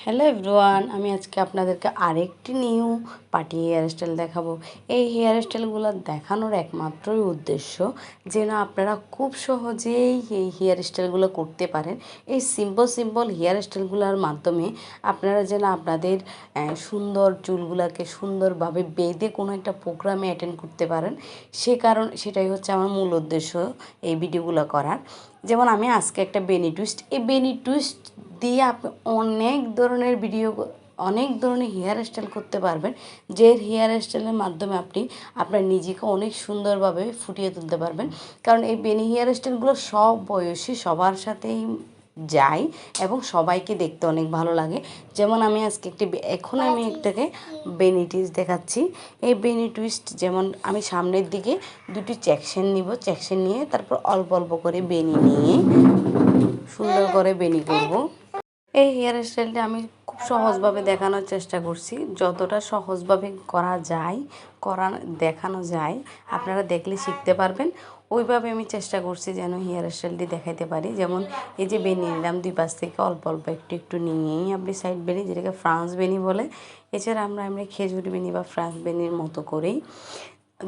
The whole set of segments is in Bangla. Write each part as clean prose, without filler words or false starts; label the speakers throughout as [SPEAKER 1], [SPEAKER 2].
[SPEAKER 1] হ্যালো এভরিওয়ান, আমি আজকে আপনাদেরকে আরেকটি নিউ পার্টি হেয়ার স্টাইল দেখাবো। এই হেয়ার স্টাইলগুলো দেখানোর একমাত্রই উদ্দেশ্য যেন আপনারা খুব সহজেই এই হেয়ার স্টাইলগুলো করতে পারেন। এই সিম্পল হেয়ার স্টাইলগুলোর মাধ্যমে আপনারা যেন আপনাদের সুন্দর চুলগুলোকে সুন্দরভাবে বেঁধে কোনো একটা প্রোগ্রামে অ্যাটেন্ড করতে পারেন। সেটাই হচ্ছে আমার মূল উদ্দেশ্য এই ভিডিওগুলো করার। যেমন আমি আজকে একটা বেনি টুইস্ট, এই বেনি টুইস্ট দিয়ে আপনি অনেক ধরনের হেয়ার স্টাইল করতে পারবেন, যে হেয়ার স্টাইলের মাধ্যমে আপনি আপনার নিজেকে অনেক সুন্দরভাবে ফুটিয়ে তুলতে পারবেন। কারণ এই বেনি হেয়ার স্টাইলগুলো সব বয়সী সবার সাথেই যায় এবং সবাইকে দেখতে অনেক ভালো লাগে। যেমন আমি আজকে আমি একটাকে বেনি টুইস্ট দেখাচ্ছি। এই বেনি টুইস্ট যেমন আমি সামনের দিকে দুটি সেকশন নিয়ে তারপর অল্প অল্প করে বেনি নিয়ে সুন্দর করে বেনি করব। এই হেয়ার স্টাইলটা আমি খুব সহজভাবে দেখানোর চেষ্টা করছি, যতটা সহজভাবে দেখানো যায় আপনারা দেখলে শিখতে পারবেন। ওইভাবে আমি চেষ্টা করছি যেন হেয়ার স্টাইলটি দেখাইতে পারি। যেমন এই যে বেনি নিলাম, দুই পাশ থেকে অল্প অল্প একটু নিয়েই আপনি সাইড বেনি, যেটাকে ফ্রান্স বেনি বলে। এছাড়া আমরা খেজুর বেনি বা ফ্রান্স বেনির মতো করেই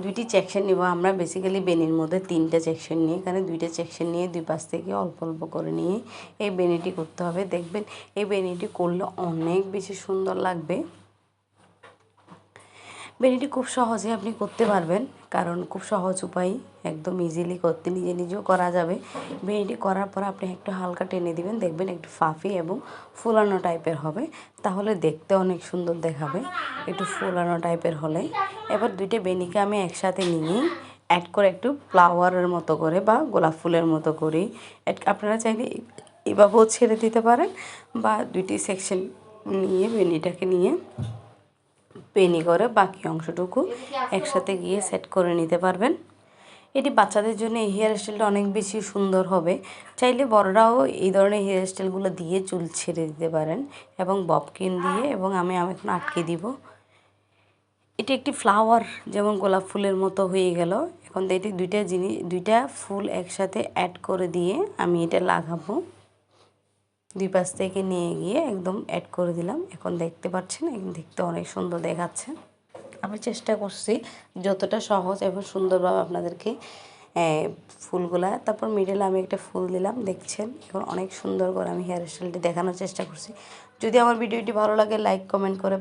[SPEAKER 1] দুইটি সেকশন নিব। আমরা বেসিক্যালি বেনির মধ্যে তিনটা সেকশন নিয়ে, এখানে দুইটা সেকশন নিয়ে দুই পাশ থেকে অল্প অল্প করে নিয়ে এই বেনিটি করতে হবে। দেখবেন এই বেনিটি করলে অনেক বেশি সুন্দর লাগবে। বেনিটি খুব সহজে আপনি করতে পারবেন, কারণ খুব সহজ উপায়, একদম ইজিলি করতে নিজেও করা যাবে। বেনিটি করার পর আপনি একটু হালকা টেনে দিবেন, দেখবেন একটু ফাফি এবং ফুলানো টাইপের হবে, তাহলে দেখতে অনেক সুন্দর দেখাবে একটু ফুলানো টাইপের হলে। এবার দুইটা বেনিকে আমি একসাথে নিয়ে অ্যাড করে একটু ফ্লাওয়ারের মতো করে বা গোলাপ ফুলের মতো করেই আপনারা চাইলে এভাবেও ছেড়ে দিতে পারেন, বা দুইটি সেকশন নিয়ে বেনিটাকে নিয়ে বেনি করে বাকি অংশটুকু একসাথে গিয়ে সেট করে নিতে পারবেন। এটি বাচ্চাদের জন্য এই হেয়ার স্টাইলটা অনেক বেশি সুন্দর হবে। চাইলে বড়রাও এই ধরনের হেয়ার স্টাইলগুলো দিয়ে চুল ছেড়ে দিতে পারেন এবং ববকিন দিয়ে, এবং আমি এখন আটকে দিব। এটি একটি ফ্লাওয়ার, যেমন গোলাপ ফুলের মতো হয়ে গেল। এখন এটি দুইটা ফুল একসাথে অ্যাড করে দিয়ে আমি এটা লাগাবো। দুই পাশ থেকে নিয়ে গিয়ে একদম অ্যাড করে দিলাম। এখন দেখতে পাচ্ছেন, এখন দেখতে অনেক সুন্দর দেখাচ্ছে। আমি চেষ্টা করছি যতটা সহজ এবং সুন্দরভাবে আপনাদেরকে ফুলগুলা, তারপর মিডলে আমি একটা ফুল দিলাম, দেখছেন। এখন অনেক সুন্দর করে আমি হেয়ার স্টাইলটি দেখানোর চেষ্টা করছি। যদি আমার ভিডিওটি ভালো লাগে লাইক কমেন্ট করে